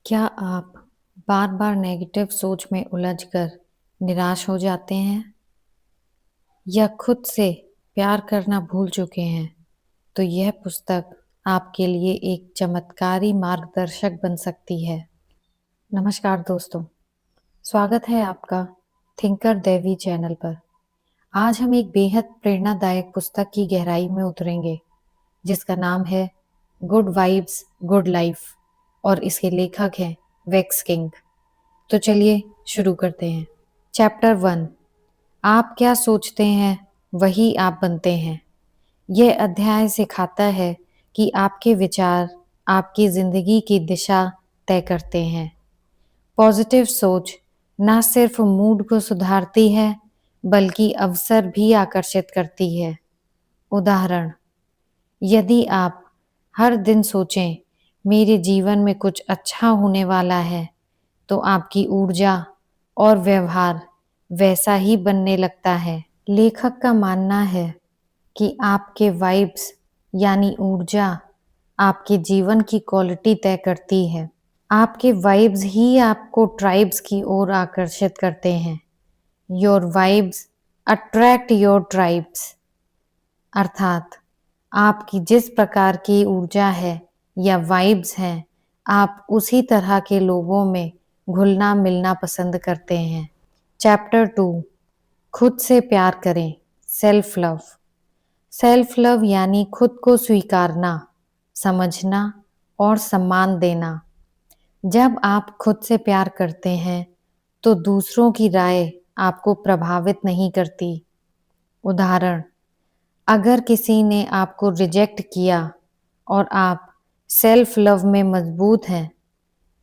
क्या आप बार-बार नेगेटिव सोच में उलझकर निराश हो जाते हैं या खुद से प्यार करना भूल चुके हैं? तो यह पुस्तक आपके लिए एक चमत्कारी मार्गदर्शक बन सकती है। नमस्कार दोस्तों, स्वागत है आपका थिंकर देवी चैनल पर। आज हम एक बेहद प्रेरणादायक पुस्तक की गहराई में उतरेंगे, जिसका नाम है गुड वाइब्स गुड लाइफ और इसके लेखक हैं वेक्स किंग। तो चलिए शुरू करते हैं। चैप्टर 1, आप क्या सोचते हैं वही आप बनते हैं। यह अध्याय सिखाता है कि आपके विचार आपकी जिंदगी की दिशा तय करते हैं। पॉजिटिव सोच न सिर्फ मूड को सुधारती है बल्कि अवसर भी आकर्षित करती है। उदाहरण, यदि आप हर दिन सोचें मेरे जीवन में कुछ अच्छा होने वाला है, तो आपकी ऊर्जा और व्यवहार वैसा ही बनने लगता है। लेखक का मानना है कि आपके वाइब्स यानी ऊर्जा आपके जीवन की क्वालिटी तय करती है। आपके वाइब्स ही आपको ट्राइब्स की ओर आकर्षित करते हैं। Your vibes attract your tribes, अर्थात आपकी जिस प्रकार की ऊर्जा है या वाइब्स हैं, आप उसी तरह के लोगों में घुलना मिलना पसंद करते हैं। चैप्टर 2, खुद से प्यार करें, सेल्फ लव। सेल्फ लव यानी खुद को स्वीकारना, समझना और सम्मान देना। जब आप खुद से प्यार करते हैं तो दूसरों की राय आपको प्रभावित नहीं करती। उदाहरण, अगर किसी ने आपको रिजेक्ट किया और आप सेल्फ लव में मजबूत हैं,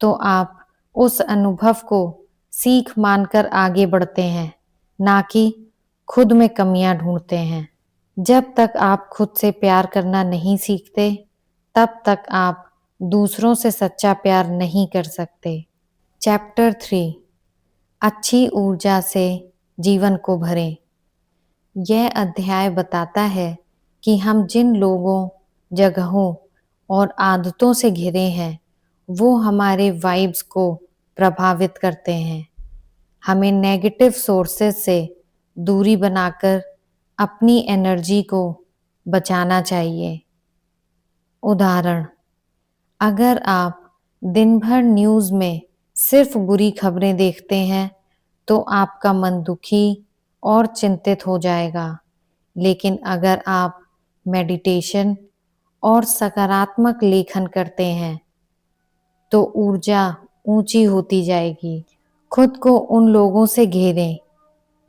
तो आप उस अनुभव को सीख मानकर आगे बढ़ते हैं, ना कि खुद में कमियां ढूंढते हैं। जब तक आप खुद से प्यार करना नहीं सीखते, तब तक आप दूसरों से सच्चा प्यार नहीं कर सकते। चैप्टर 3, अच्छी ऊर्जा से जीवन को भरें। यह अध्याय बताता है कि हम जिन लोगों, जगहों और आदतों से घिरे हैं, वो हमारे वाइब्स को प्रभावित करते हैं। हमें नेगेटिव सोर्सेस से दूरी बनाकर अपनी एनर्जी को बचाना चाहिए। उदाहरण, अगर आप दिन भर न्यूज़ में सिर्फ बुरी खबरें देखते हैं, तो आपका मन दुखी और चिंतित हो जाएगा। लेकिन अगर आप मेडिटेशन और सकारात्मक लेखन करते हैं, तो ऊर्जा ऊंची होती जाएगी। खुद को उन लोगों से घेरें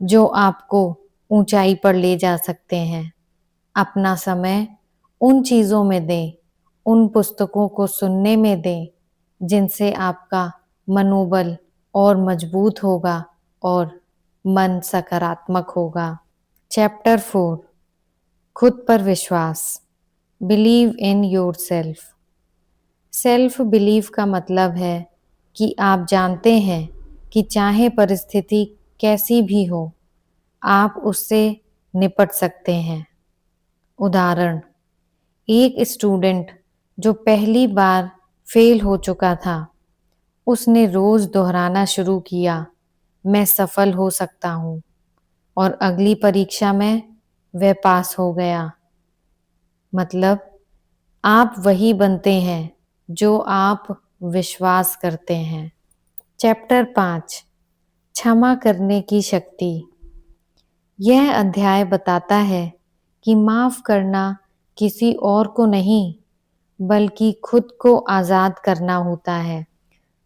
जो आपको ऊंचाई पर ले जा सकते हैं। अपना समय उन चीज़ों में दें, उन पुस्तकों को सुनने में दें जिनसे आपका मनोबल और मजबूत होगा और मन सकारात्मक होगा। चैप्टर 4, खुद पर विश्वास, believe in your self. Self believe का मतलब है कि आप जानते हैं कि चाहे परिस्थिति कैसी भी हो, आप उससे निपट सकते हैं। उदाहरण, एक स्टूडेंट जो पहली बार फेल हो चुका था, उसने रोज दोहराना शुरू किया, मैं सफल हो सकता हूँ, और अगली परीक्षा में वह पास हो गया। मतलब, आप वही बनते हैं जो आप विश्वास करते हैं। चैप्टर 5, क्षमा करने की शक्ति। यह अध्याय बताता है कि माफ करना किसी और को नहीं, बल्कि खुद को आज़ाद करना होता है।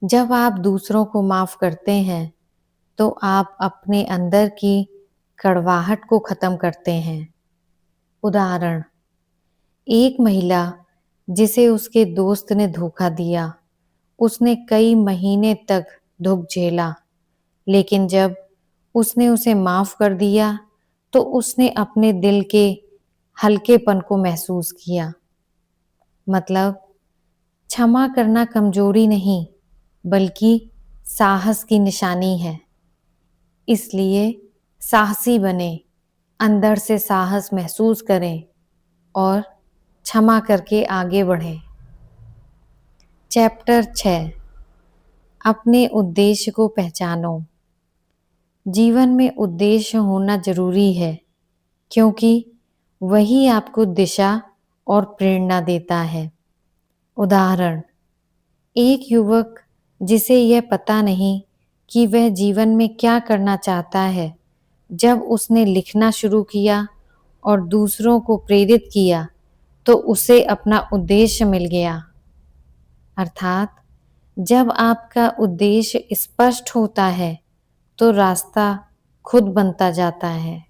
जब आप दूसरों को माफ करते हैं, तो आप अपने अंदर की कड़वाहट को खत्म करते हैं। उदाहरण, एक महिला जिसे उसके दोस्त ने धोखा दिया, उसने कई महीने तक दुख झेला, लेकिन जब उसने उसे माफ कर दिया, तो उसने अपने दिल के हल्केपन को महसूस किया। मतलब, क्षमा करना कमजोरी नहीं, बल्कि साहस की निशानी है। इसलिए साहसी बने, अंदर से साहस महसूस करें और क्षमा करके आगे बढ़ें। चैप्टर 6, अपने उद्देश्य को पहचानो। जीवन में उद्देश्य होना जरूरी है क्योंकि वही आपको दिशा और प्रेरणा देता है। उदाहरण, एक युवक जिसे यह पता नहीं कि वह जीवन में क्या करना चाहता है, जब उसने लिखना शुरू किया और दूसरों को प्रेरित किया तो उसे अपना उद्देश्य मिल गया। अर्थात जब आपका उद्देश्य स्पष्ट होता है तो रास्ता खुद बनता जाता है।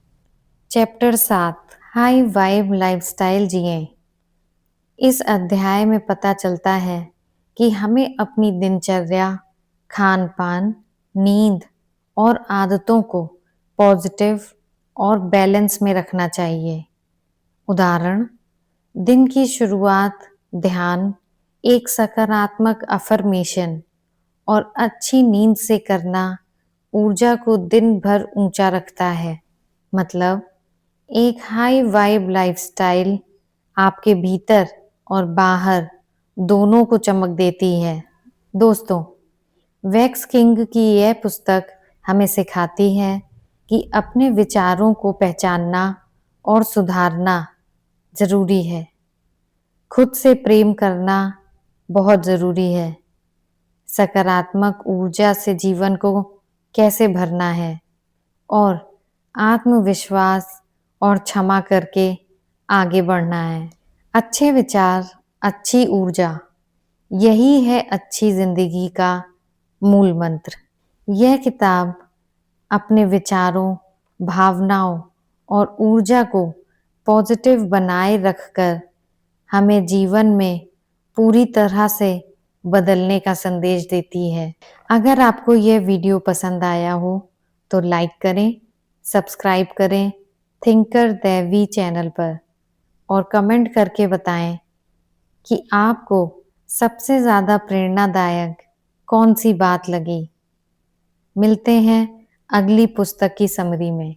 चैप्टर 7, हाई वाइब लाइफस्टाइल जिएं। इस अध्याय में पता चलता है कि हमें अपनी दिनचर्या, खान पान, नींद और आदतों को पॉजिटिव और बैलेंस में रखना चाहिए। उदाहरण, दिन की शुरुआत ध्यान, एक सकारात्मक अफर्मेशन और अच्छी नींद से करना ऊर्जा को दिन भर ऊंचा रखता है। मतलब एक हाई वाइब लाइफस्टाइल आपके भीतर और बाहर दोनों को चमक देती है। दोस्तों, वैक्स किंग की यह पुस्तक हमें सिखाती है कि अपने विचारों को पहचानना और सुधारना जरूरी है। खुद से प्रेम करना बहुत जरूरी है। सकारात्मक ऊर्जा से जीवन को कैसे भरना है और आत्मविश्वास और क्षमा करके आगे बढ़ना है। अच्छे विचार, अच्छी ऊर्जा, यही है अच्छी जिंदगी का मूल मंत्र। यह किताब अपने विचारों, भावनाओं और ऊर्जा को पॉजिटिव बनाए रखकर हमें जीवन में पूरी तरह से बदलने का संदेश देती है। अगर आपको यह वीडियो पसंद आया हो तो लाइक करें, सब्सक्राइब करें थिंकर दैवी चैनल पर और कमेंट करके बताएं कि आपको सबसे ज़्यादा प्रेरणादायक कौन सी बात लगी। मिलते हैं अगली पुस्तक की समरी में।